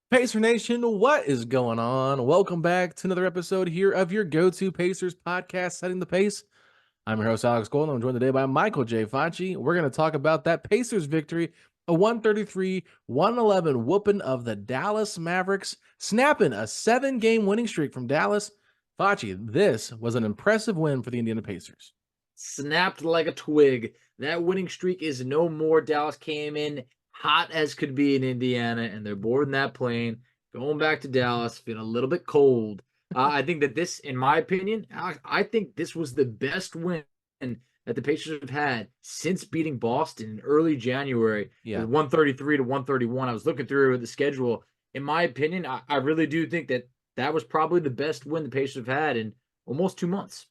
Pacer Nation, what is going on? Welcome back to another episode here of your go-to Pacers podcast, Setting the Pace. I'm your host, Alex Golden. I'm joined today by Michael J. Facci. We're going to talk about that Pacers victory, a 133-111 whooping of the Dallas Mavericks, snapping a 7-game winning streak from Dallas. Facci, this was an impressive win for the Indiana Pacers. Snapped like a twig. That winning streak is no more. Dallas came in hot as could be in Indiana, and they're boarding that plane, going back to Dallas, feeling a little bit cold. I think that this, in my opinion, Alex, I think this was the best win that the Pacers have had since beating Boston in early January Yeah. with 133 to 131. I was looking through the schedule. In my opinion, I really do think that that was probably the best win the Pacers have had in almost 2 months.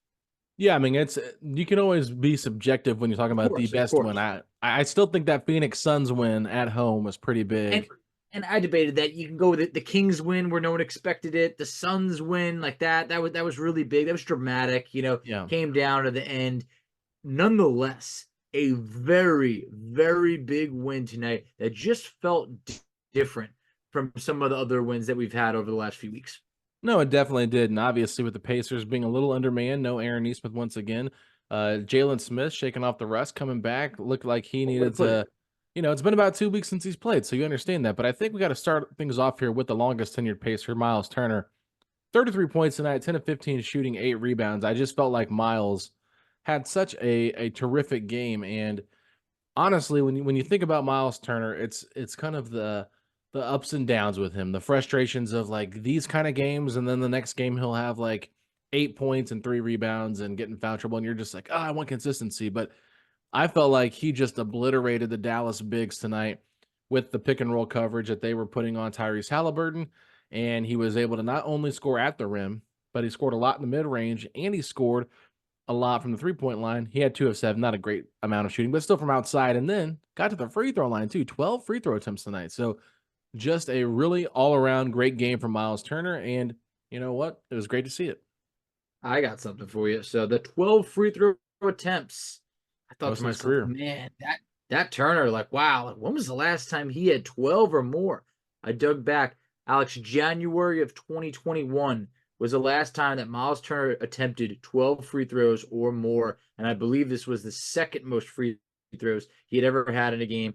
Yeah, I mean, it's you can always be subjective when you're talking about the Of best win. course. I still think that Phoenix Suns win at home was pretty And big. and I debated that. You can go with the Kings win where no one expected it, the Suns win like that. That was really big. That was dramatic. Yeah. Came down to the end. Nonetheless, a very very big win tonight that just felt different from some of the other wins that we've had over the last few weeks. No, it definitely did. And obviously, with the Pacers being a little undermanned, no Aaron Nesmith once again. Jalen Smith shaking off the rust, coming back, looked like he Way to needed put it. to. It's been about 2 weeks since he's played, so you understand that. But I think we got to start things off here with the longest tenured Pacer, Myles Turner. 33 points tonight, 10 of 15 shooting, 8 rebounds. I just felt like Myles had such a terrific game. And honestly, when you think about Myles Turner, it's kind of the ups and downs with him, the frustrations of like these kind of games, and then the next game he'll have like 8 points and 3 rebounds and getting foul trouble, and you're just like, oh, I want consistency. But I felt like he just obliterated the Dallas Bigs tonight with the pick and roll coverage that they were putting on Tyrese Halliburton, and he was able to not only score at the rim, but he scored a lot in the mid range, and he scored a lot from the 3-point line. He had 2 of 7, not a great amount of shooting, but still from outside, and then got to the free throw line too, 12 free throw attempts tonight. So just a really all-around great game from Myles Turner, and you know what? It was great to see it. I got something for you. So the 12 free throw attempts. I thought Most to of his myself, career. man, that Turner, like, wow, like, when was the last time he had 12 or more? I dug back. Alex, January of 2021 was the last time that Myles Turner attempted 12 free throws or more. And I believe this was the second most free throws he had ever had in a game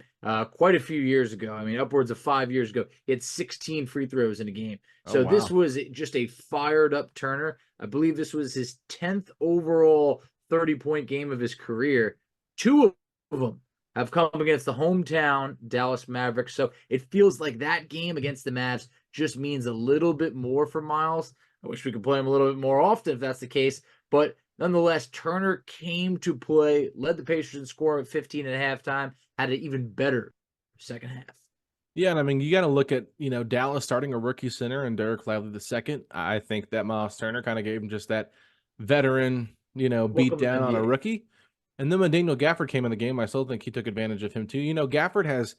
quite a few years ago. I mean, upwards of 5 years ago. He had 16 free throws in a game. Oh, So this wow. was just a fired up Turner. I believe this was his 10th overall 30-point game of his career. 2 of them have come against the hometown Dallas Mavericks. So it feels like that game against the Mavs just means a little bit more for Myles. I wish we could play him a little bit more often if that's the case. But nonetheless, Turner came to play, led the Pacers in scoring at 15 at halftime, had an even better second half. Yeah, and I mean, you got to look at, Dallas starting a rookie center and Derek Lively the second. I think that Myles Turner kind of gave him just that veteran, beat Welcome to down on a NBA. rookie. And then when Daniel Gafford came in the game, I still think he took advantage of him too. Gafford has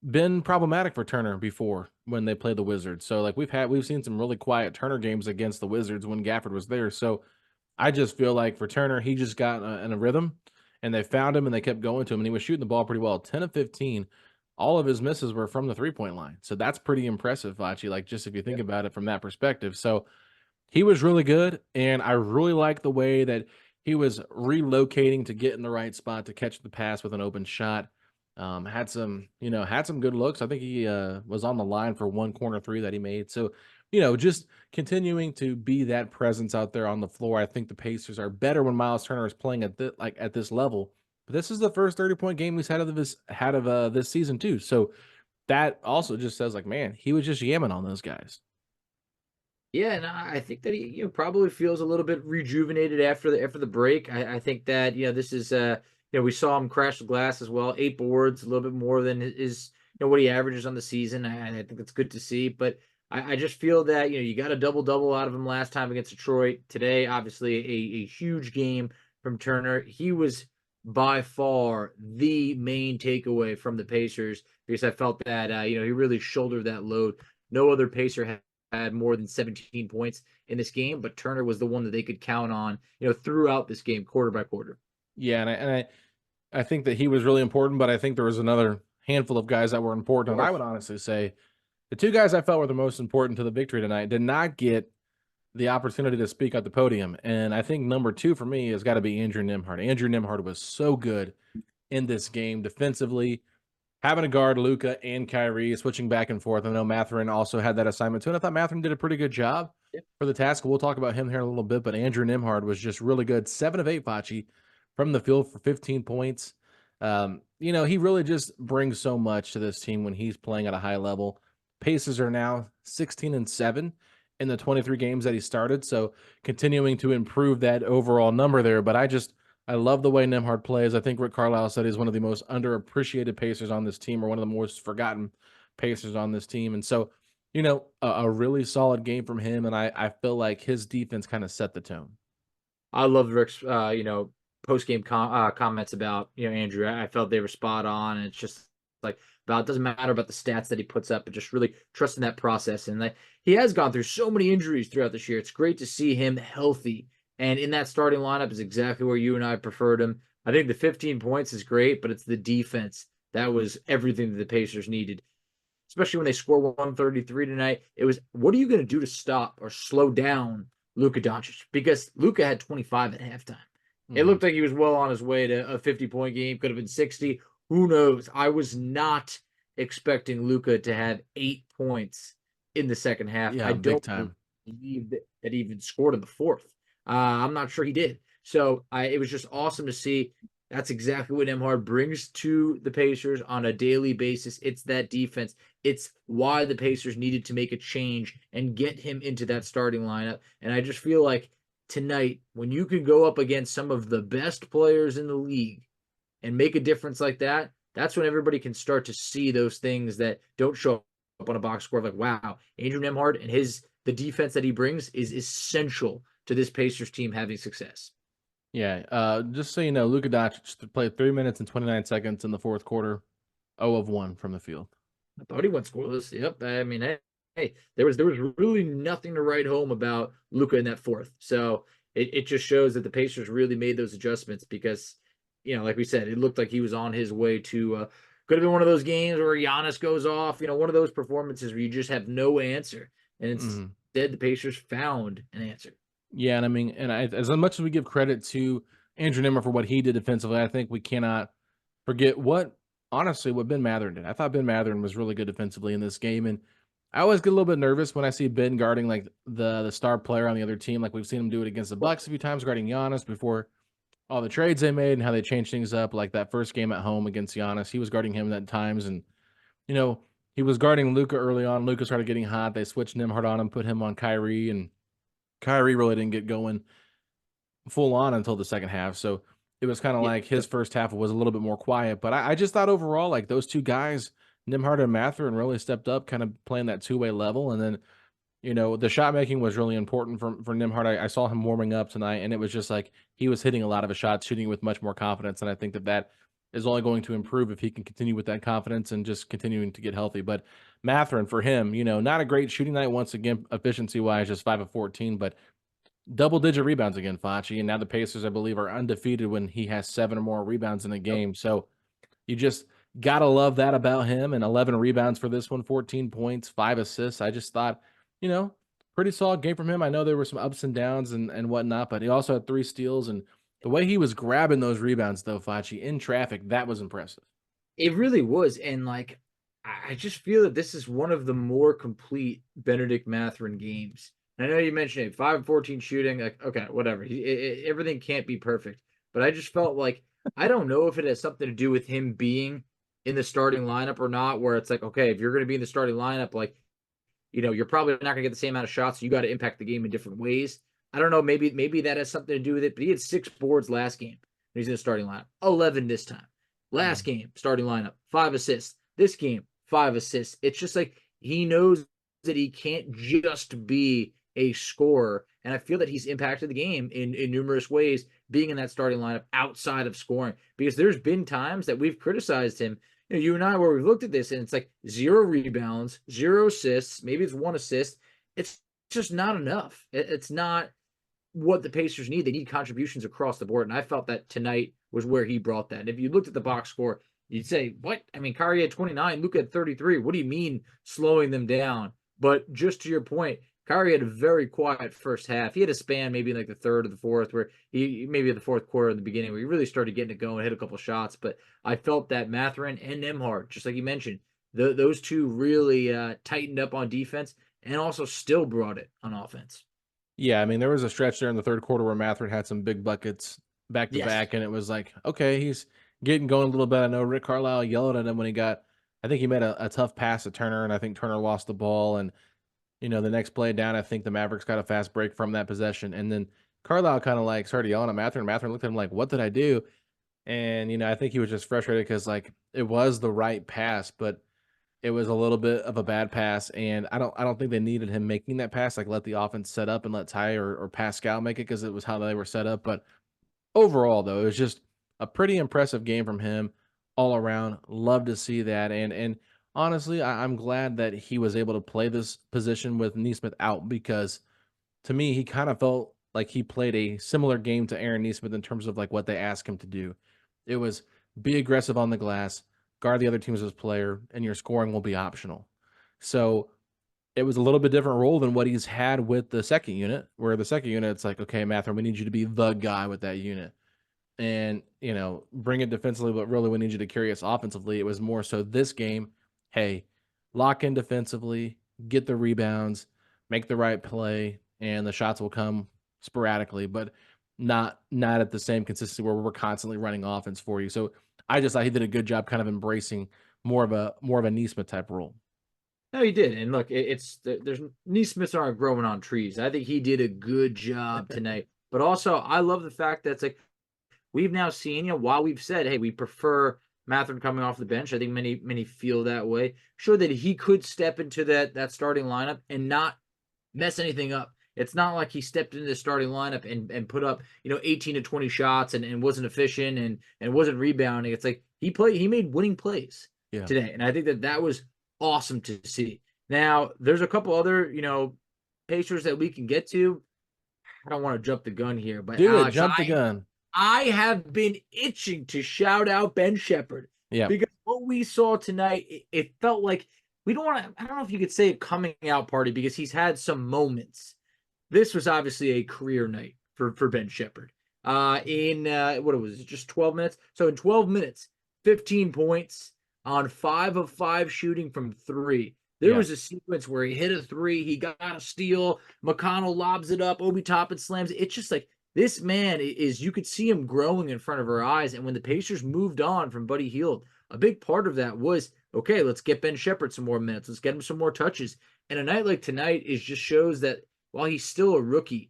been problematic for Turner before when they play the Wizards. So like we've seen some really quiet Turner games against the Wizards when Gafford was there. So I just feel like for Turner, he just got in a rhythm, and they found him and they kept going to him, and he was shooting the ball pretty well. 10 of 15, all of his misses were from the 3-point line. So that's pretty impressive, Facci, like just if you think Yep. about it from that perspective. So he was really good, and I really like the way that he was relocating to get in the right spot to catch the pass with an open shot. Had some good looks. I think he was on the line for one corner three that he made. So, just continuing to be that presence out there on the floor. I think the Pacers are better when Myles Turner is playing at this level. But this is the first 30-point game he's had of this season too. So that also just says like, man, he was just yamming on those guys. Yeah, and I think that he probably feels a little bit rejuvenated after the break. I think that this is we saw him crash the glass as well, 8 boards, a little bit more than his what he averages on the season. I think that's good to see, but I just feel that you got a double out of him last time against Detroit. Today, obviously a huge game from Turner. He was by far the main takeaway from the Pacers because I felt that he really shouldered that load. No other Pacer had more than 17 points in this game, but Turner was the one that they could count on, throughout this game, quarter by quarter. Yeah, and I think that he was really important, but I think there was another handful of guys that were Of important. And I course. would honestly say The two guys I felt were the most important to the victory tonight did not get the opportunity to speak at the podium. And I think number two for me has got to be Andrew Nembhard. Andrew Nembhard was so good in this game defensively, having to guard Luka and Kyrie, switching back and forth. I know Mathurin also had that assignment too, and I thought Mathurin did a pretty good job for the task. We'll talk about him here in a little bit, but Andrew Nembhard was just really good. 7 of 8, Facci, from the field for 15 points. He really just brings so much to this team when he's playing at a high level. Pacers are now 16-7 in the 23 games that he started, so continuing to improve that overall number there. But I love the way Nembhard plays. I think Rick Carlisle said he's one of the most underappreciated Pacers on this team, or one of the most forgotten Pacers on this team. And so, a really solid game from him, and I feel like his defense kind of set the tone. I love Rick's, post game comments about Andrew. I felt they were spot on, and it's just like about it doesn't matter about the stats that he puts up, but just really trusting that process. And like he has gone through so many injuries throughout this year. It's great to see him healthy, and in that starting lineup is exactly where you and I preferred him. I think the 15 points is great, but it's the defense that was everything that the Pacers needed, especially when they score 133 tonight. It was, what are you going to do to stop or slow down Luka Doncic? Because Luka had 25 at halftime. It looked like he was well on his way to a 50-point game. Could have been 60. Who knows? I was not expecting Luka to have 8 points in the second half. Yeah, I big don't time. believe that he even scored in the fourth. I'm not sure he did. So it was just awesome to see. That's exactly what Nembhard brings to the Pacers on a daily basis. It's that defense. It's why the Pacers needed to make a change and get him into that starting lineup. And I just feel like tonight, when you can go up against some of the best players in the league and make a difference like that, that's when everybody can start to see those things that don't show up on a box score. Like, wow, Andrew Nembhard and the defense that he brings is essential to this Pacers team having success. Yeah, just so you know, Luka Doncic played 3 minutes and 29 seconds in the fourth quarter, 0 of 1 from the field. I thought he went scoreless. Yep. I mean, hey, there was really nothing to write home about Luka in that fourth. So it just shows that the Pacers really made those adjustments because, like we said, it looked like he was on his way to could have been one of those games where Giannis goes off, one of those performances where you just have no answer. And instead the Pacers found an answer. Yeah, and I mean, as much as we give credit to Andrew Nembhard for what he did defensively, I think we cannot forget what Ben Mathurin did. I thought Ben Mathurin was really good defensively in this game, and I always get a little bit nervous when I see Ben guarding like the star player on the other team. Like we've seen him do it against the Bucks a few times, guarding Giannis before all the trades they made and how they changed things up. Like that first game at home against Giannis, he was guarding him at times, and he was guarding Luka early on. Luka started getting hot. They switched Nembhard on him, put him on Kyrie, and Kyrie really didn't get going full on until the second half. So it was kind of like his first half was a little bit more quiet. But I just thought overall, like those two guys, Nembhard and Mathurin, really stepped up, kind of playing that two-way level. And then, the shot making was really important for Nembhard. I saw him warming up tonight, and it was just like he was hitting a lot of his shots, shooting with much more confidence. And I think that is only going to improve if he can continue with that confidence and just continuing to get healthy. But Mathurin, for him, not a great shooting night once again, efficiency-wise, just 5 of 14, but double-digit rebounds again, Facci. And now the Pacers, I believe, are undefeated when he has 7 or more rebounds in a game. So you just got to love that about him. And 11 rebounds for this one, 14 points, 5 assists. I just thought, pretty solid game from him. I know there were some ups and downs and whatnot, but he also had 3 steals. And the way he was grabbing those rebounds, though, Facci, in traffic, that was impressive. It really was. And like, I just feel that this is one of the more complete Benedict Mathurin games. I know you mentioned it, 5 of 14 shooting. Like, okay, whatever. Everything can't be perfect. But I just felt like, I don't know if it has something to do with him being in the starting lineup or not, where it's like, okay, if you're going to be in the starting lineup, like, you're probably not going to get the same amount of shots. So you got to impact the game in different ways. I don't know. Maybe that has something to do with it. But he had 6 boards last game. He's in the starting lineup. 11 this time. Last game, starting lineup. 5 assists. This game, 5 assists. It's just like he knows that he can't just be a scorer. And I feel that he's impacted the game in numerous ways, being in that starting lineup outside of scoring. Because there's been times that we've criticized him, you and I, where we've looked at this and it's like 0 rebounds, 0 assists, maybe it's 1 assist. It's just not enough. It's not what the Pacers need. They need contributions across the board. And I felt that tonight was where he brought that. And if you looked at the box score, you'd say, what? I mean, Kyrie had 29, Luka had 33. What do you mean slowing them down? But just to your point, Kyrie had a very quiet first half. He had a span maybe in like the third or the fourth, where he maybe the fourth quarter in the beginning where he really started getting it going, hit a couple shots. But I felt that Mathurin and Nembhard, just like you mentioned, those two really tightened up on defense and also still brought it on offense. Yeah, I mean, there was a stretch there in the third quarter where Mathurin had some big buckets back to Yes. back, and it was like, okay, he's getting going a little bit. I know Rick Carlisle yelled at him when he got, I think he made a tough pass to Turner, and I think Turner lost the ball. And, the next play down, I think the Mavericks got a fast break from that possession. And then Carlisle kind of like started yelling at Mathurin. Mathurin looked at him like, what did I do? And, I think he was just frustrated because, like, it was the right pass, but it was a little bit of a bad pass, and I don't think they needed him making that pass. Like, let the offense set up and let Ty or Pascal make it because it was how they were set up. But overall, though, it was just a pretty impressive game from him all around. Love to see that, and honestly, I'm glad that he was able to play this position with Neesmith out because to me, he kind of felt like he played a similar game to Aaron Neesmith in terms of like what they asked him to do. It was be aggressive on the glass, guard the other team's player, and your scoring will be optional. So it was a little bit different role than what he's had with the second unit, where the second unit, it's like, okay, Mathurin, we need you to be the guy with that unit. And, bring it defensively, but really we need you to carry us offensively. It was more so this game, hey, lock in defensively, get the rebounds, make the right play, and the shots will come sporadically, but not at the same consistency where we're constantly running offense for you. So I just thought he did a good job kind of embracing more of a Neesmith type role. No, he did. And look, there's Neesmiths aren't growing on trees. I think he did a good job tonight. But also, I love the fact that it's like we've now seen, while we've said, hey, we prefer Mathurin coming off the bench. I think many feel that way. Sure that he could step into that starting lineup and not mess anything up. It's not like he stepped into the starting lineup and put up, 18 to 20 shots and wasn't efficient and wasn't rebounding. It's like he made winning plays Yeah. today. And I think that was awesome to see. Now, there's a couple other, Pacers that we can get to. I don't want to jump the gun here, but Do it, Alex, jump the gun. I have been itching to shout out Ben Sheppard Yeah. because what we saw tonight, it felt like I don't know if you could say a coming out party because he's had some moments. This was obviously a career night for Ben Sheppard. In what was it, just 12 minutes? So in 12 minutes, 15 points on 5 of 5 shooting from 3. There was a sequence where he hit a 3, he got a steal, McConnell lobs it up, Obi Toppin slams it. It's just like this man you could see him growing in front of our eyes. And when the Pacers moved on from Buddy Hield, a big part of that was, okay, let's get Ben Sheppard some more minutes. Let's get him some more touches. And a night like tonight just shows that while he's still a rookie,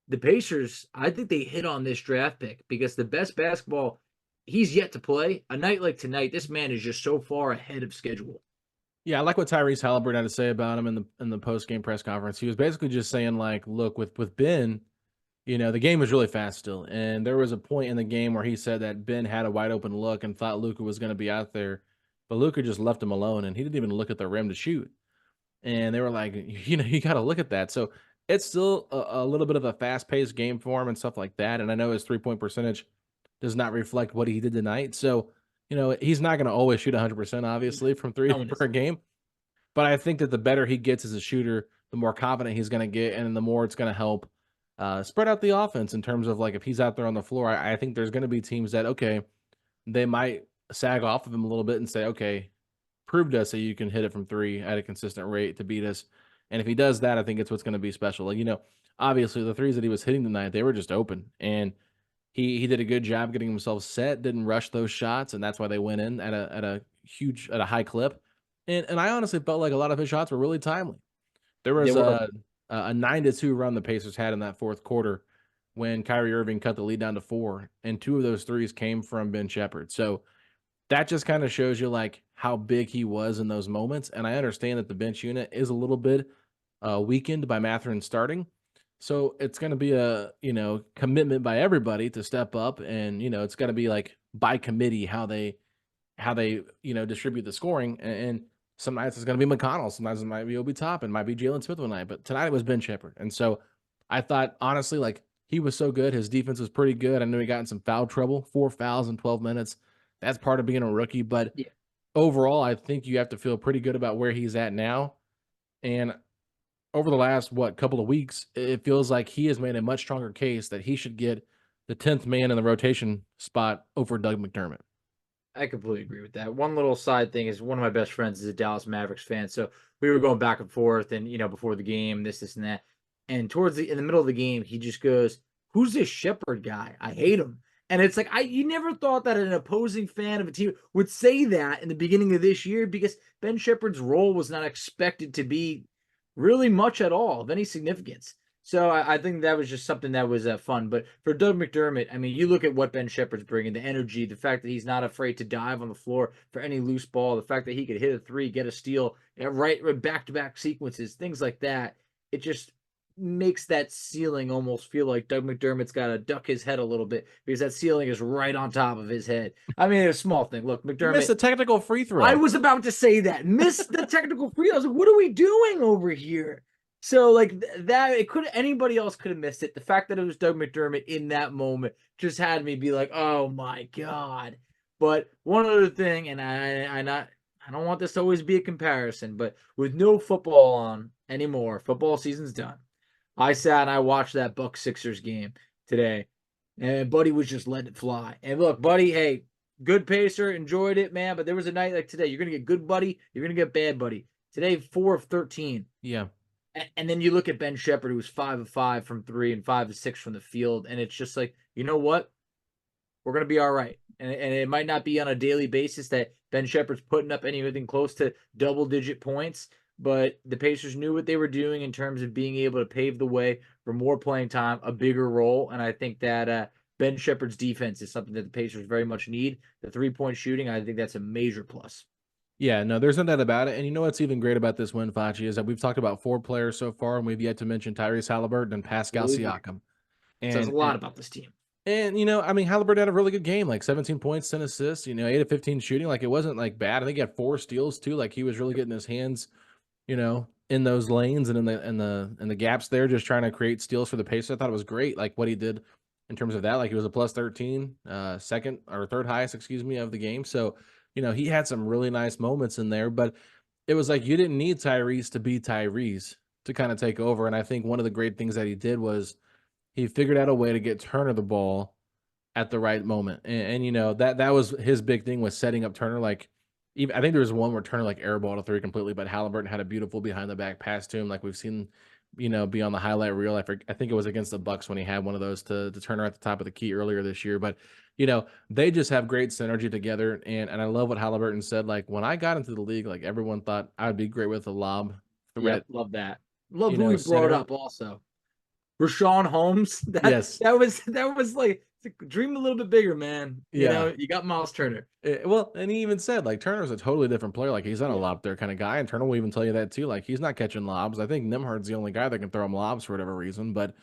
the Pacers, I think they hit on this draft pick because the best basketball he's yet to play. A night like tonight, this man is just so far ahead of schedule. Yeah, I like what Tyrese Halliburton had to say about him in the post game press conference. He was basically just saying like, look, with Ben, the game was really fast still, and there was a point in the game where he said that Ben had a wide open look and thought Luka was going to be out there, but Luka just left him alone, and he didn't even look at the rim to shoot. And they were like, you got to look at that. So it's still a little bit of a fast paced game for him and stuff like that. And I know his 3-point percentage does not reflect what he did tonight. So, he's not going to always shoot 100%, obviously, from three No one per game. But I think that the better he gets as a shooter, the more confident he's going to get, and the more it's going to help spread out the offense in terms of like if he's out there on the floor. I think there's going to be teams that, okay, they might sag off of him a little bit and say, okay, prove to us that you can hit it from 3 at a consistent rate to beat us. And if he does that, I think it's what's going to be special. Like, obviously the threes that he was hitting tonight, they were just open. And he did a good job getting himself set, didn't rush those shots, and that's why they went in at a high clip. And I honestly felt like a lot of his shots were really timely. There was a 9-2 run the Pacers had in that fourth quarter when Kyrie Irving cut the lead down to 4, and 2 of those threes came from Ben Sheppard. So that just kind of shows you like how big he was in those moments. And I understand that the bench unit is a little bit weakened by Mathurin starting. So it's going to be a, commitment by everybody to step up, and, it's going to be like by committee how they, distribute the scoring. And some nights it's going to be McConnell. Sometimes it might be Obi Toppin, might be Jalen Smith one night, but tonight it was Ben Sheppard. And so I thought, honestly, like he was so good. His defense was pretty good. I knew he got in some foul trouble, 4 fouls in 12 minutes. That's part of being a rookie. But Yeah, overall, I think you have to feel pretty good about where he's at now. And over the last couple of weeks, it feels like he has made a much stronger case that he should get the 10th man in the rotation spot over Doug McDermott. I completely agree with that. One little side thing is one of my best friends is a Dallas Mavericks fan, so we were going back and forth, and before the game, this, and that. And towards the in the middle of the game, he just goes, "Who's this Sheppard guy? I hate him." And it's like you never thought that an opposing fan of a team would say that in the beginning of this year because Ben Sheppard's role was not expected to be really much at all of any significance. So I think that was just something that was fun. But for Doug McDermott, I mean, you look at what Ben Sheppard's bringing, the energy, the fact that he's not afraid to dive on the floor for any loose ball, the fact that he could hit a three, get a steal, right back-to-back sequences, things like that. It just makes that ceiling almost feel like Doug McDermott's got to duck his head a little bit because that ceiling is right on top of his head. I mean, it's a small thing. Look, You missed McDermott, a technical free I throw. was about to say that. Missed the technical free. I was like, what are we doing over here? So like that, it could anybody else could have missed it. The fact that it was Doug McDermott in that moment just had me be like, oh my god. But one other thing, and I don't want this to always be a comparison, but with no football on anymore, football season's done. I sat and I watched that Buck Sixers game today, and Buddy was just letting it fly. And look, Buddy, hey, good pacer, enjoyed it, man. But there was a night like today. You're gonna get good Buddy, you're gonna get bad Buddy. Today, 4 of 13. Yeah. And then you look at Ben Sheppard, who was 5 of 5 from three and 5 of 6 from the field, and it's just like, you know what? We're gonna be all right. And it might not be on a daily basis that Ben Sheppard's putting up anything close to double-digit points, but the Pacers knew what they were doing in terms of being able to pave the way for more playing time, a bigger role, and I think that Ben Sheppard's defense is something that the Pacers very much need. The three-point shooting, I think that's a major plus. Yeah, no, there's no doubt about it. And you know what's even great about this win, Facci, is that we've talked about 4 players so far, and we've yet to mention Tyrese Halliburton and Pascal Totally agree. Siakam. Says a And lot about this team. I mean, Halliburton had a really good game, like 17 points, 10 assists, 8 of 15 shooting. Like it wasn't like bad. I think he had 4 steals too. Like he was really getting his hands, in those lanes and in the gaps there, just trying to create steals for the Pacers. I thought it was great, like what he did in terms of that. Like he was a plus 13, second or third highest, excuse me, of the game. So, he had some really nice moments in there, but it was like you didn't need Tyrese to be Tyrese to kind of take over. And I think one of the great things that he did was he figured out a way to get Turner the ball at the right moment. And that was his big thing, was setting up Turner. Like, even I think there was one where Turner like airballed a three completely, but Halliburton had a beautiful behind the back pass to him, like we've seen, be on the highlight reel. I think it was against the Bucks when he had one of those to Turner at the top of the key earlier this year. But they just have great synergy together, and I love what Halliburton said. Like when I got into the league, like everyone thought I would be great with a lob threat, Yep, love that. Love who he brought center. up also. Rashawn Holmes. That Yes. that was like dream a little bit bigger, man. Yeah. You got Myles Turner. Well, and he even said, like, Turner's a totally different player. Like, he's not a Yeah. lob there kind of guy, and Turner will even tell you that too. Like, he's not catching lobs. I think Nembhard's the only guy that can throw him lobs for whatever reason, but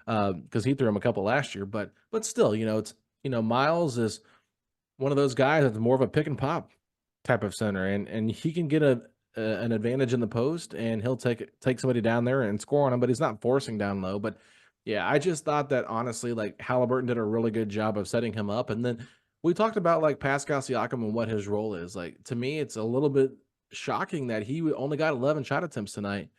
because he threw him a couple last year. But still, it's Myles is one of those guys that's more of a pick and pop type of center, and he can get an advantage in the post, and he'll take somebody down there and score on him, but he's not forcing down low. But yeah, I just thought that honestly, like Halliburton did a really good job of setting him up, and then we talked about like Pascal Siakam and what his role is. Like to me, it's a little bit shocking that he only got 11 shot attempts tonight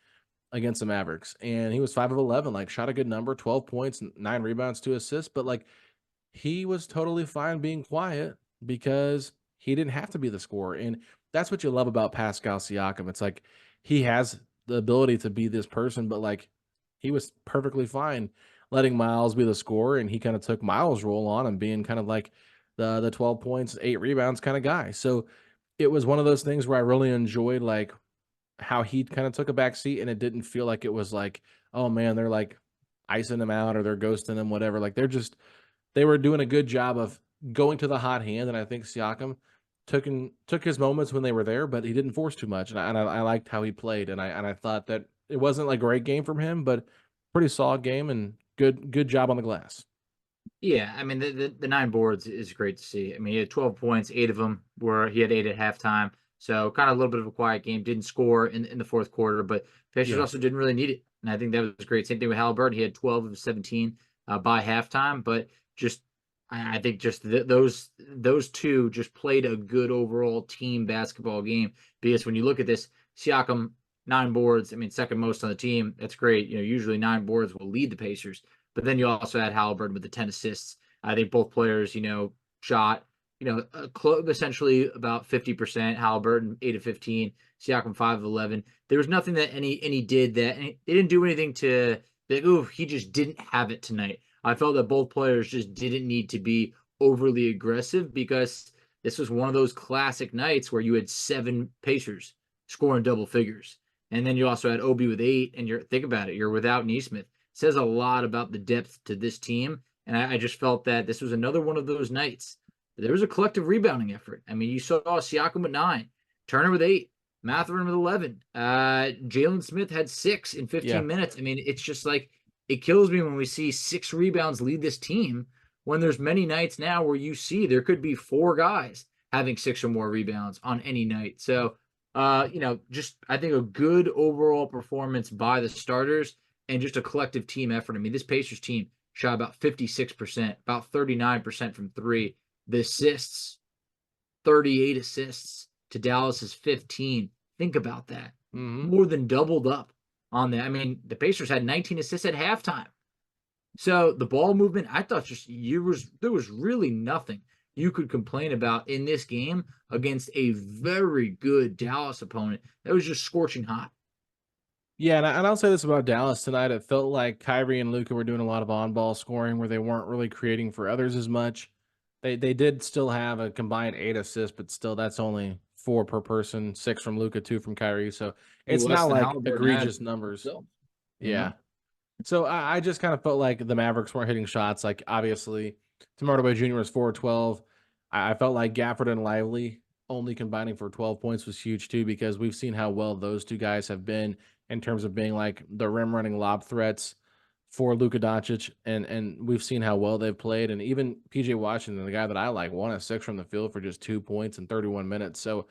against the Mavericks, and he was 5 of 11. Like shot a good number, 12 points, 9 rebounds, 2 assists, but like he was totally fine being quiet because he didn't have to be the scorer. And that's what you love about Pascal Siakam. It's like he has the ability to be this person, but like he was perfectly fine letting Myles be the scorer, and he kind of took Myles' role on and being kind of like the 12 points, 8 rebounds kind of guy. So it was one of those things where I really enjoyed like how he kind of took a back seat, and it didn't feel like it was like, oh man, they're like icing him out or they're ghosting him, whatever. Like they were doing a good job of going to the hot hand, and I think Siakam took his moments when they were there, but he didn't force too much, and I liked how he played, and I thought that it wasn't like a great game from him, but pretty solid game and good job on the glass. Yeah, I mean the 9 boards is great to see. I mean he had 12 points, 8 of them were he had 8 at halftime. So kind of a little bit of a quiet game. Didn't score in the fourth quarter, but Pacers Yeah, also didn't really need it. And I think that was great. Same thing with Halliburton. He had 12 of 17 by halftime, but just I think just those two just played a good overall team basketball game. Because when you look at this, Siakam 9 boards. I mean, second most on the team. That's great. Usually 9 boards will lead the Pacers, but then you also had Halliburton with the 10 assists. I think both players, shot, essentially about 50%. Halliburton 8 of 15, Siakam 5 of 11. There was nothing that any did that, and they didn't do anything to like, ooh, he just didn't have it tonight. I felt that both players just didn't need to be overly aggressive because this was one of those classic nights where you had 7 Pacers scoring double figures. And then you also had Obi with 8, and think about it, you're without Nesmith. It says a lot about the depth to this team. And I just felt that this was another one of those nights. There was a collective rebounding effort. I mean, you saw Siakam with 9, Turner with 8, Mathurin with 11. Jalen Smith had 6 in 15 Yeah. minutes. I mean, it's just like it kills me when we see 6 rebounds lead this team when there's many nights now where you see there could be 4 guys having 6 or more rebounds on any night. So, just I think a good overall performance by the starters and just a collective team effort. I mean, this Pacers team shot about 56%, about 39% from 3. The assists, 38 assists to Dallas's 15. Think about that. Mm-hmm. More than doubled up on that. I mean, the Pacers had 19 assists at halftime. So the ball movement, I thought there was really nothing you could complain about in this game against a very good Dallas opponent that was just scorching hot. Yeah, and I'll say this about Dallas tonight. It felt like Kyrie and Luka were doing a lot of on-ball scoring where they weren't really creating for others as much. They did still have a combined 8 assists, but still that's only 4 per person, 6 from Luka, 2 from Kyrie. So it's Less not than like Halliburton had egregious numbers. himself, you Yeah. know? So I just kind of felt like the Mavericks weren't hitting shots. Like obviously, Tim Hardaway Jr. was 4 of 12. I felt like Gafford and Lively only combining for 12 points was huge too, because we've seen how well those two guys have been in terms of being like the rim running lob threats for Luka Doncic, and we've seen how well they've played. And even PJ Washington, the guy that I like, 1 of 6 from the field for just 2 points in 31 minutes. So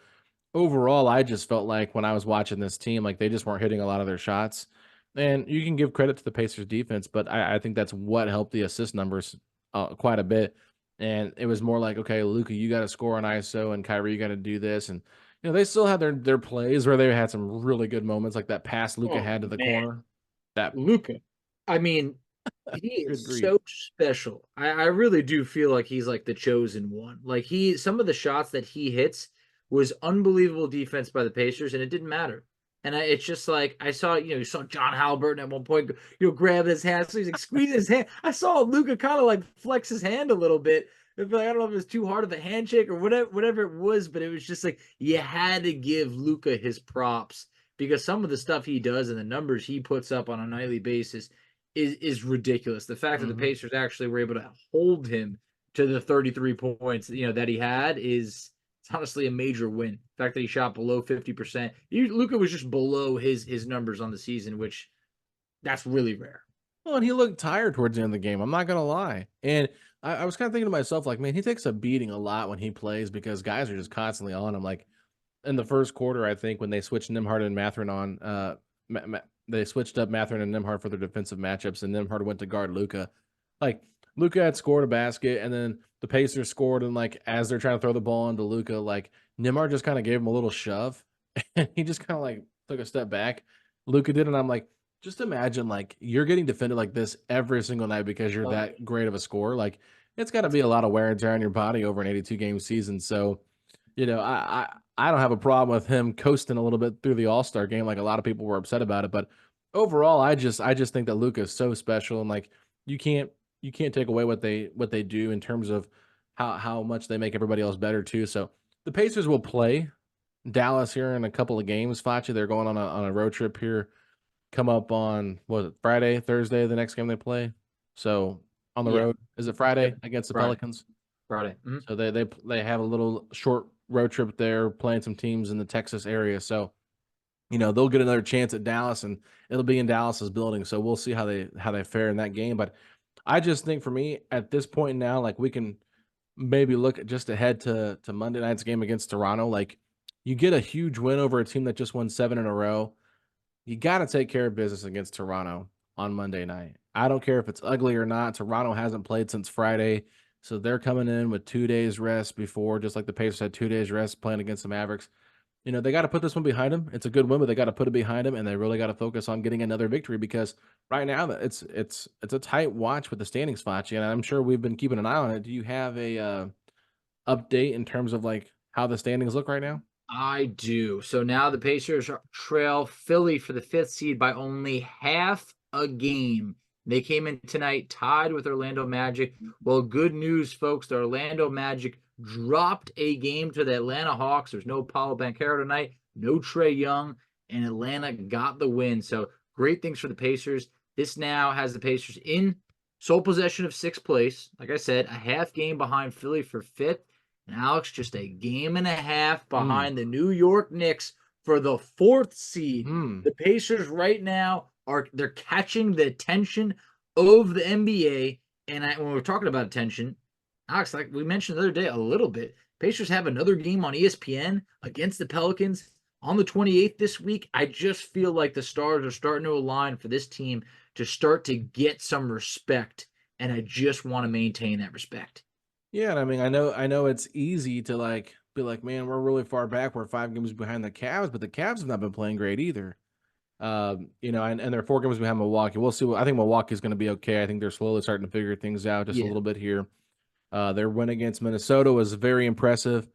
overall, I just felt like when I was watching this team, like they just weren't hitting a lot of their shots. And you can give credit to the Pacers defense, but I think that's what helped the assist numbers quite a bit. And it was more like, okay, Luka, you got to score on ISO, and Kyrie, you got to do this. And they still had their plays where they had some really good moments, like that pass Luka Oh had to the man, corner. That Luka. I mean, he good is grief. so special. I really do feel like he's like the chosen one. Like some of the shots that he hits was unbelievable defense by the Pacers, and it didn't matter. And it's just like I saw, you saw John Halliburton at one point, grab his hand, so he's like squeezing his hand. I saw Luka kind of like flex his hand a little bit. I don't know if it was too hard of a handshake or whatever it was, but it was just like you had to give Luka his props because some of the stuff he does and the numbers he puts up on a nightly basis is ridiculous. The fact that the Hmm. Pacers actually were able to hold him to the 33 points, that he had is it's honestly a major win. The fact that he shot below 50%. Luka was just below his numbers on the season, which that's really rare. Well, and he looked tired towards the end of the game. I'm not gonna lie. And I was kind of thinking to myself, like, man, he takes a beating a lot when he plays because guys are just constantly on him. Like in the first quarter, I think when they switched Nembhard and Mathurin on, they switched up Mathurin and Nembhard for their defensive matchups, and Nembhard went to guard Luka. Like Luka had scored a basket, and then the Pacers scored, and like as they're trying to throw the ball into Luka, like Nembhard just kind of gave him a little shove, and he just kind of like took a step back. Luka did, and I'm like, just imagine like you're getting defended like this every single night because you're Uh, that great of a scorer. Like it's got to that's be a lot of wear and tear on your body over an 82 game season. So I don't have a problem with him coasting a little bit through the All-Star game like a lot of people were upset about it, but overall I just think that Luka is so special, and like you can't you can't take away what they do in terms of how much they make everybody else better too. So the Pacers will play Dallas here in a couple of games, Facci. They're going on a road trip here. Come up on what was it, Friday, Thursday, the next game they play. So on the yeah. road. Is it Yep. Friday against the Friday. Pelicans? Friday. So they have a little short road trip there, playing some teams in the Texas area. So they'll get another chance at Dallas, and it'll be in Dallas's building. So we'll see how they fare in that game. But I just think for me at this point now, like we can maybe look at just ahead to Monday night's game against Toronto. Like you get a huge win over a team that just won 7 in a row. You got to take care of business against Toronto on Monday night. I don't care if it's ugly or not. Toronto hasn't played since Friday. So they're coming in with 2 days rest before, just like the Pacers had 2 days rest playing against the Mavericks. They got to put this one behind them. It's a good win, but they got to put it behind them, and they really got to focus on getting another victory because right now it's a tight watch with the standings, Facci, and I'm sure we've been keeping an eye on it. Do you have a update in terms of like how the standings look right now? I do. So now the Pacers trail Philly for the fifth seed by only half a game. They came in tonight tied with Orlando Magic. Well, good news, folks. The Orlando Magic dropped a game to the Atlanta Hawks. There's no Paulo Banchero tonight, no Trae Young, and Atlanta got the win. So great things for the Pacers. This now has the Pacers in sole possession of sixth place. Like I said, a half game behind Philly for fifth. And Alex, just a game and a half Mm. behind the New York Knicks for the fourth seed. Mm. The Pacers right now they're catching the attention of the NBA. And when we're talking about attention, Alex, like we mentioned the other day a little bit, Pacers have another game on ESPN against the Pelicans on the 28th this week. I just feel like the stars are starting to align for this team to start to get some respect. And I just want to maintain that respect. Yeah, and I mean, I know it's easy to like be like, man, we're really far back. We're 5 games behind the Cavs, but the Cavs have not been playing great either. And they're 4 games behind Milwaukee. We'll see. I think Milwaukee's going to be okay. I think they're slowly starting to figure things out just a Yeah. little bit here. Their win against Minnesota was very impressive.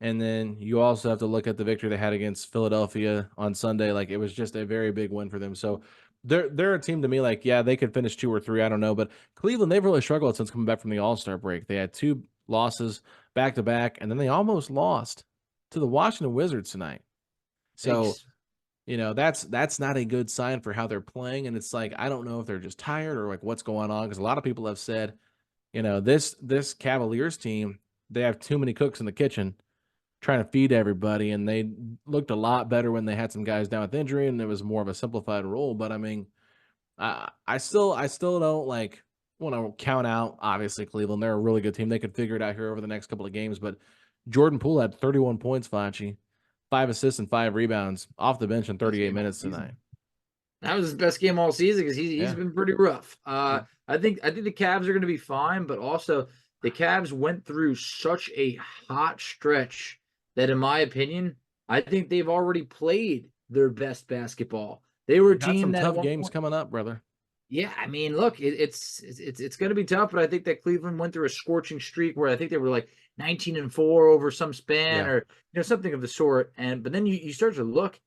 And then you also have to look at the victory they had against Philadelphia on Sunday. Like it was just a very big win for them. So they're a team to me, like, yeah, they could finish 2 or 3. I don't know. But Cleveland, they've really struggled since coming back from the All-Star break. They had 2 losses back to back, and then they almost lost to the Washington Wizards tonight. So Thanks. that's not a good sign for how they're playing. And it's like, I don't know if they're just tired or like what's going on. Because a lot of people have said, this Cavaliers team, they have too many cooks in the kitchen trying to feed everybody, and they looked a lot better when they had some guys down with injury, and it was more of a simplified role. But I mean, I still don't like want to count out obviously Cleveland. They're a really good team. They could figure it out here over the next couple of games. But Jordan Poole had 31 points, Facci, 5 assists and 5 rebounds off the bench in Best 38 game all minutes season. tonight. That was his best game all season because he's Yeah. been pretty rough. Mm. I think the Cavs are going to be fine, but also the Cavs went through such a hot stretch that, in my opinion, I think they've already played their best basketball. They were They a got team some that at tough one games point, coming up, brother. yeah, I mean, look, it's going to be tough, but I think that Cleveland went through a scorching streak where I think they were like 19-4 over some span Yeah. or something of the sort. But then you start to look.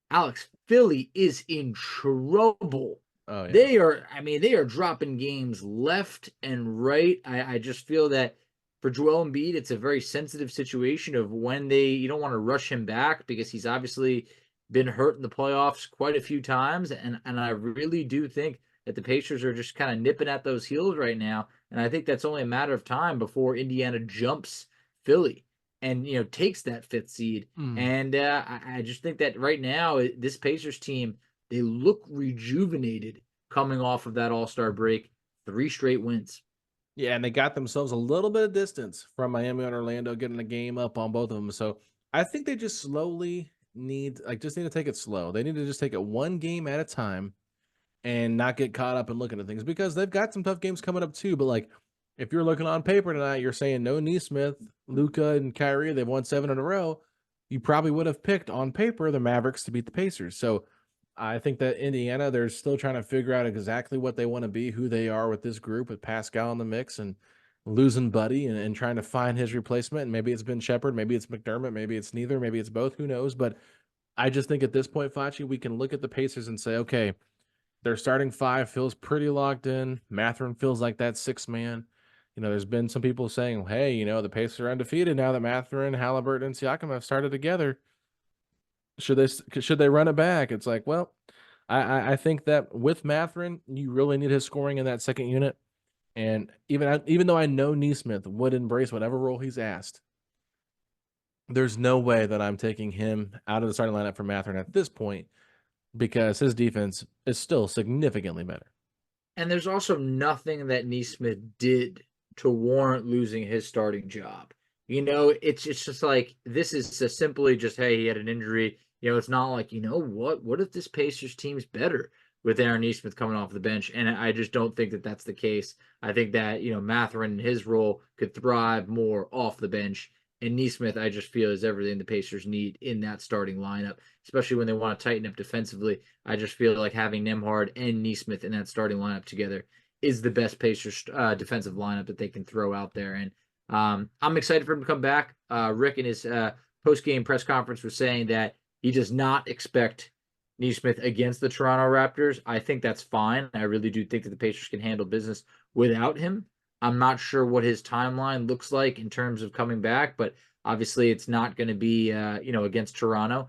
Alex, Philly is in trouble. Oh yeah. They are dropping games left and right. I just feel that for Joel Embiid, it's a very sensitive situation of when you don't want to rush him back because he's obviously been hurt in the playoffs quite a few times. And I really do think that the Pacers are just kind of nipping at those heels right now. And I think that's only a matter of time before Indiana jumps Philly and takes that fifth seed. Mm. And I just think that right now, this Pacers team, they look rejuvenated coming off of that All-Star break. 3 straight wins. Yeah, and they got themselves a little bit of distance from Miami and Orlando, getting a game up on both of them. So I think they just slowly just need to take it slow. They need to just take it 1 game at a time and not get caught up in looking at things because they've got some tough games coming up too. But like, if you're looking on paper tonight, you're saying no Neesmith, Luka, and Kyrie, they've won 7 in a row. You probably would have picked on paper the Mavericks to beat the Pacers. So I think that Indiana, they're still trying to figure out exactly what they want to be, who they are with this group, with Pascal in the mix and losing Buddy and trying to find his replacement. And maybe it's been Sheppard, maybe it's McDermott, maybe it's neither, maybe it's both. Who knows? But I just think at this point, Facci, we can look at the Pacers and say, okay, their starting 5 feels pretty locked in. Mathurin feels like that 6 man. There's been some people saying, hey, the Pacers are undefeated now that Mathurin, Halliburton, and Siakam have started together. Should they run it back? It's like, well, I think that with Mathurin, you really need his scoring in that second unit. And even though I know Neesmith would embrace whatever role he's asked, there's no way that I'm taking him out of the starting lineup for Mathurin at this point because his defense is still significantly better. And there's also nothing that Neesmith did to warrant losing his starting job. It's just like this is simply just, hey, he had an injury. It's not like, what if this Pacers team's better? with Aaron Nesmith coming off the bench, and I just don't think that that's the case. I think that Mathurin in his role could thrive more off the bench, and Nesmith I just feel is everything the Pacers need in that starting lineup, especially when they want to tighten up defensively. I just feel like having Nembhard and Nesmith in that starting lineup together is the best Pacers defensive lineup that they can throw out there, and I'm excited for him to come back. Rick in his post-game press conference was saying that he does not expect Nesmith against the Toronto Raptors. I think that's fine. I really do think that the Pacers can handle business without him. I'm not sure what his timeline looks like in terms of coming back, but obviously it's not going to be, against Toronto.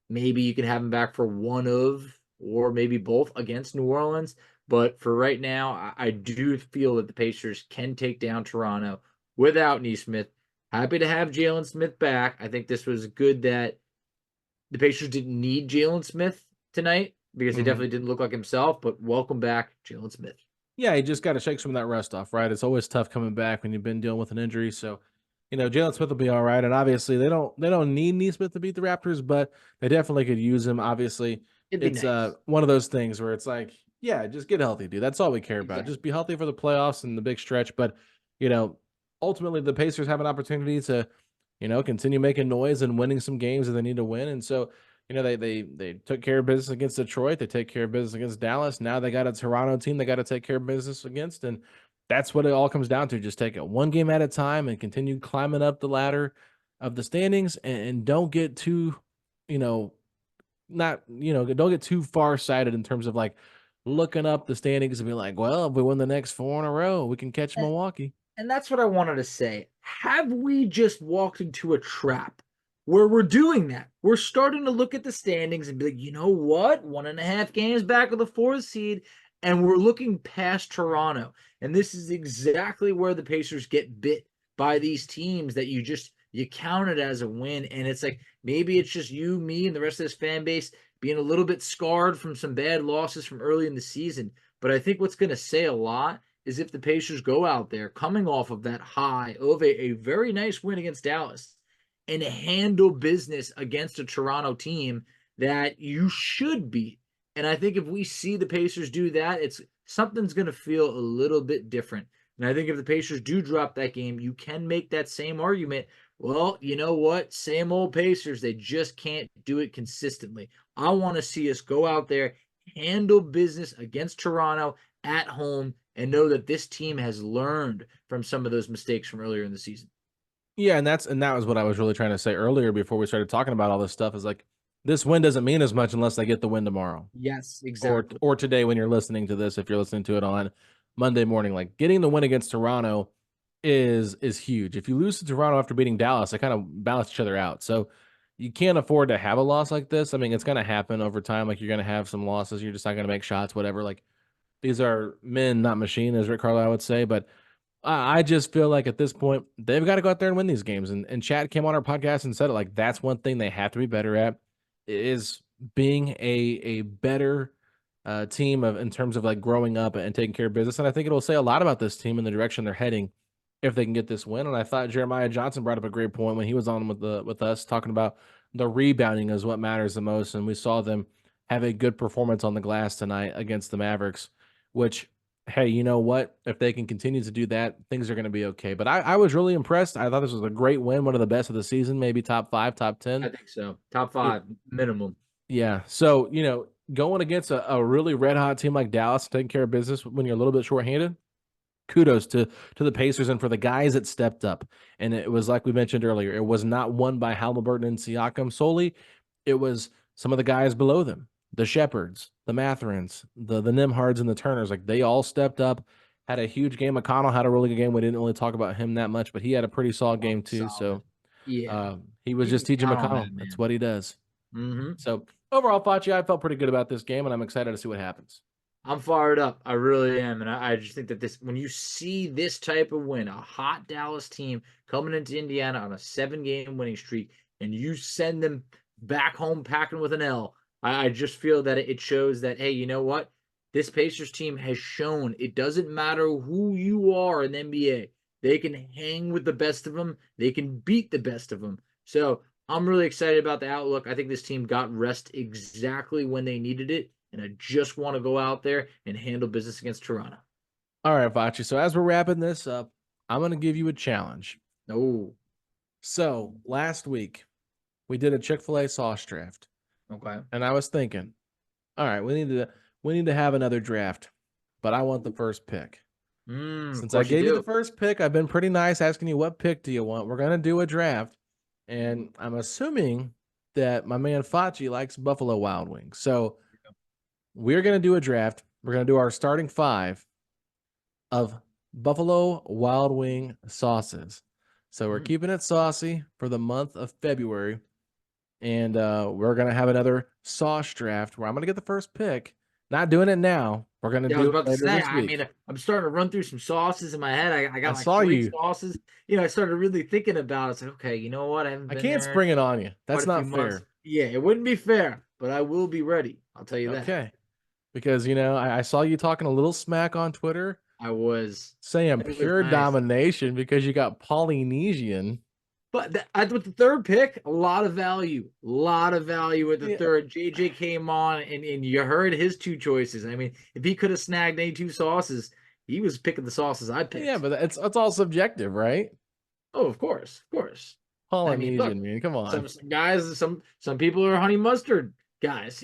Maybe you can have him back for one of, or maybe both against New Orleans. But for right now, I do feel that the Pacers can take down Toronto without Nesmith. Happy to have Jalen Smith back. I think this was good that the Pacers didn't need Jalen Smith tonight because he definitely didn't look like himself, but welcome back, Jalen Smith. Yeah, he just got to shake some of that rust off, right? It's always tough coming back when you've been dealing with an injury. So, Jalen Smith will be all right. And obviously, they don't need Nesmith to beat the Raptors, but they definitely could use him. Obviously, It'd be it's nice. one of those things where it's like, yeah, just get healthy, dude. That's all we care about. Exactly. Just be healthy for the playoffs and the big stretch. But you know, ultimately, the Pacers have an opportunity to, continue making noise and winning some games that they need to win. And so, they took care of business against Detroit. They take care of business against Dallas. Now they got a Toronto team they got to take care of business against, and that's what it all comes down to. Just take it one game at a time and continue climbing up the ladder of the standings, and don't get too, you know, not don't get too far sighted in terms of like looking up the standings and be like, well, if we win the next four in a row, we can catch Milwaukee. And that's what I wanted to say. Have we just walked into a trap where we're doing that? We're starting to look at the standings and be like, you know what? 1.5 games back of the 4th seed, and we're looking past Toronto. And this is exactly where the Pacers get bit by these teams that you count it as a win. And it's like maybe it's just you, me, and the rest of this fan base being a little bit scarred from some bad losses from early in the season. But I think what's going to say a lot is if the Pacers go out there coming off of that high of a very nice win against Dallas and handle business against a Toronto team that you should beat. And I think if we see the Pacers do that, something's going to feel a little bit different. And I think if the Pacers do drop that game, you can make that same argument. Well, you know what? Same old Pacers. They just can't do it consistently. I want to see us go out there, handle business against Toronto at home, and know that this team has learned from some of those mistakes from earlier in the season. Yeah, and that was what I was really trying to say earlier before we started talking about all this stuff. Is like this win doesn't mean as much unless they get the win tomorrow. Yes, or exactly. or today when you're listening to this, if you're listening to it on Monday morning. Like getting the win against Toronto is huge. If you lose to Toronto after beating Dallas, they kind of balance each other out. So you can't afford to have a loss like this. I mean, it's going to happen over time. Like you're going to have some losses. You're just not going to make shots, whatever. Like these are men, not machine, as Rick Carlisle would say. But I just feel like at this point, they've got to go out there and win these games. And Chad came on our podcast and said it, like that's one thing they have to be better at is being a better team in terms of like growing up and taking care of business. And I think it'll say a lot about this team and the direction they're heading if they can get this win. And I thought Jeremiah Johnson brought up a great point when he was on with us talking about the rebounding is what matters the most. And we saw them have a good performance on the glass tonight against the Mavericks, which, hey, you know what? If they can continue to do that, things are going to be okay. But I was really impressed. I thought this was a great win, one of the best of the season, maybe top 5, top 10. I think so. Top 5 minimum. Yeah. So, going against a really red hot team like Dallas, taking care of business when you're a little bit shorthanded, kudos to the Pacers and for the guys that stepped up. And it was like we mentioned earlier, it was not won by Halliburton and Siakam solely. It was some of the guys below them, the Sheppards, the Mathurins, the Nembhards and the Turners. Like they all stepped up, had a huge game. McConnell had a really good game. We didn't really talk about him that much, but he had a pretty solid game too. Solid. So Yeah. he was You just can teaching count on McConnell. that, That's man. what he does. Mm-hmm. So overall, Facci, I felt pretty good about this game, and I'm excited to see what happens. I'm fired up. I really am. And I just think that when you see this type of win, a hot Dallas team coming into Indiana on a 7-game winning streak, and you send them back home packing with an L, I just feel that it shows that, hey, you know what? This Pacers team has shown it doesn't matter who you are in the NBA. They can hang with the best of them. They can beat the best of them. So I'm really excited about the outlook. I think this team got rest exactly when they needed it. and I just want to go out there and handle business against Toronto. All right, Facci. So as we're wrapping this up, I'm going to give you a challenge. Oh, So last week we did a Chick-fil-A sauce draft, okay. and I was thinking, all right, we need to have another draft, but I want the first pick. Of Since I course you gave you do. the first pick, I've been pretty nice asking you what pick do you want. We're gonna do a draft, and I'm assuming that my man Facci likes Buffalo Wild Wings. So we're gonna do a draft. We're gonna do our starting 5 of Buffalo Wild Wing sauces. So we're keeping it saucy for the month of February. And we're going to have another sauce draft where I'm going to get the first pick. Not doing it now. We're going to Yeah, I was do it about to later say, this I week. mean, I'm starting to run through some sauces in my head. I I got like saw 3 you. sauces. I started really thinking about it. It's like, okay, you know what? I haven't I been can't there spring it on you. quite That's a few not months. fair. Yeah, it wouldn't be fair, but I will be ready. I'll tell you that. Okay. Because, I saw you talking a little smack on Twitter I was. saying It was pure nice. domination because you got Polynesian. But with the third pick, a lot of value. A lot of value with the Yeah, third. JJ came on, and you heard his 2 choices. I mean, if he could have snagged any 2 sauces, he was picking the sauces I yeah, picked. but it's all subjective, right? Oh, of course, of course. I mean, look, Polynesian, man. Come on. some guys, some people are honey mustard guys.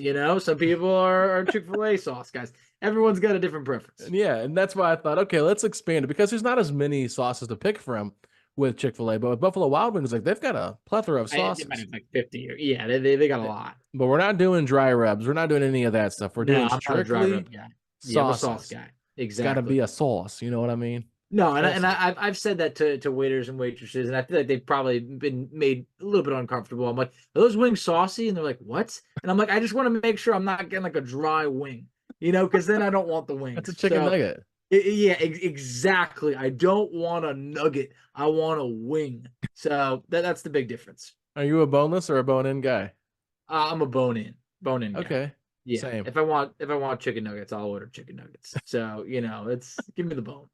Some people are Chick-fil-A sauce guys. Everyone's got a different preference. And that's why I thought, okay, let's expand it because there's not as many sauces to pick from with Chick-fil-A, but with Buffalo Wild Wings, like they've got a plethora of They sauces. might have like 50. Yeah, they got a lot. But we're not doing dry rubs. We're not doing any of that stuff. We're No, doing I'm not a dry strictly rub guy. Yeah, I'm a sauce sauces. guy. It's got to Exactly. be a sauce. You know what I mean? No, and Saucy. I've said that to waiters and waitresses, and I feel like they've probably been made a little bit uncomfortable. I'm like, are those wings saucy? And they're like, what? And I'm like, I just want to make sure I'm not getting like a dry wing, because then I don't want the That's a wings. chicken So nugget. yeah, exactly. I don't want a nugget. I want a wing. So that's the big difference. Are you a boneless or a bone-in guy? I'm a bone in guy. Okay. Yeah. Same. If I want chicken nuggets, I'll order chicken nuggets. So it's give me the bone.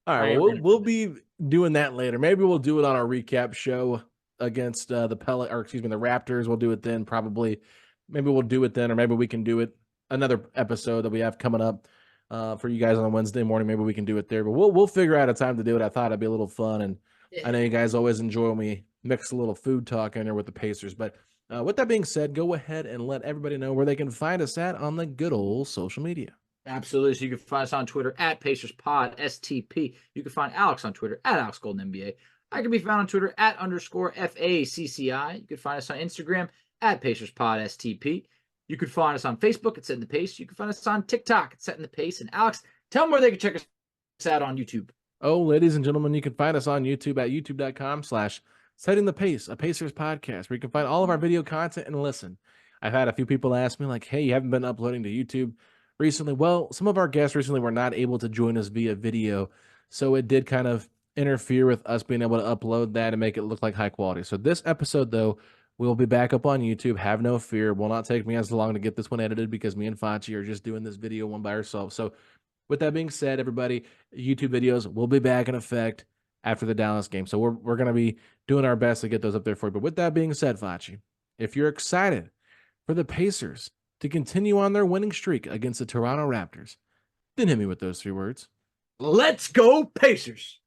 All right. I ain't Well, running we'll from it. be doing that later. Maybe we'll do it on our recap show against the Raptors. We'll do it then, probably. Maybe we'll do it then, or maybe we can do it another episode that we have coming up for you guys on Wednesday morning. Maybe we can do it there, but we'll figure out a time to do it. I thought it'd be a little fun, and I know you guys always enjoy when we mix a little food talk in there with the Pacers. But with that being said, go ahead and let everybody know where they can find us at on the good old social media. Absolutely. So you can find us on Twitter at PacersPod STP. You can find Alex on Twitter at AlexGoldenNBA. I can be found on Twitter at _FACCI. You can find us on Instagram at PacersPod STP. You can find us on Facebook at Setting the Pace. You can find us on TikTok at Setting the Pace. And Alex, tell them where they can check us out on YouTube. Oh, ladies and gentlemen, you can find us on YouTube at youtube.com/Setting the Pace, a Pacers podcast, where you can find all of our video content and listen. I've had a few people ask me, like, hey, you haven't been uploading to YouTube recently. Well, some of our guests recently were not able to join us via video, so it did kind of interfere with us being able to upload that and make it look like high quality. So this episode, though, will be back up on YouTube. Have no fear. It will not take me as long to get this one edited because me and Facci are just doing this video one by ourselves. So with that being said, everybody, YouTube videos will be back in effect after the Dallas game. So we're going to be doing our best to get those up there for you. But with that being said, Facci, if you're excited for the Pacers to continue on their winning streak against the Toronto Raptors, then hit me with those 3 words. Let's go, Pacers!